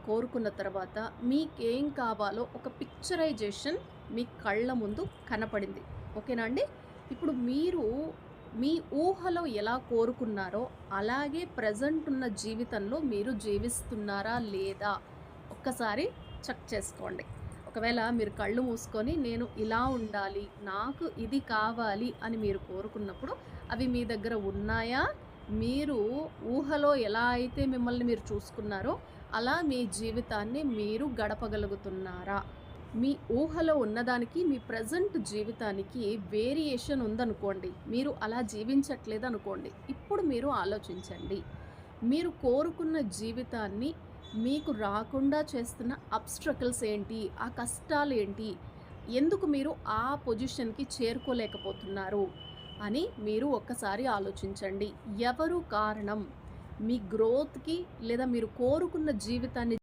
కోరుకున్న తర్వాత మీకేం కావాలో ఒక పిక్చరైజేషన్ మీ కళ్ళ ముందు కనపడింది. ఓకేనా అండి? ఇప్పుడు మీరు మీ ఊహలో ఎలా కోరుకున్నారో, అలాగే ప్రెజెంట్ ఉన్న జీవితంలో మీరు జీవిస్తున్నారా లేదా? ఒక్కసారి చెక్ చేసుకోండి. ఒకవేళ మీరు కళ్ళు మూసుకొని నేను ఇలా ఉండాలి, నాకు ఇది కావాలి అని మీరు కోరుకున్నప్పుడు అవి మీ దగ్గర ఉన్నాయా? మీరు ఊహలో ఎలా అయితే మిమ్మల్ని మీరు చూసుకున్నారో అలా మీ జీవితాన్ని మీరు గడపగలుగుతున్నారా? మీ ఊహలో ఉన్నదానికి, మీ ప్రెజెంట్ జీవితానికి వేరియేషన్ ఉందనుకోండి. మీరు అలా జీవించట్లేదనుకోండి. ఇప్పుడు మీరు ఆలోచించండి. మీరు కోరుకున్న జీవితాన్ని మీకు రాకుండా చేస్తున్న అబ్‌స్ట్రకిల్స్ ఏంటి? ఆ కష్టాలేంటి? ఎందుకు మీరు ఆ పొజిషన్‌కి చేరుకోలేకపోతున్నారు? అని మీరు ఒక్కసారి ఆలోచించండి. ఎవరు కారణం? మీ గ్రోత్‌కి లేదా మీరు కోరుకున్న జీవితాన్ని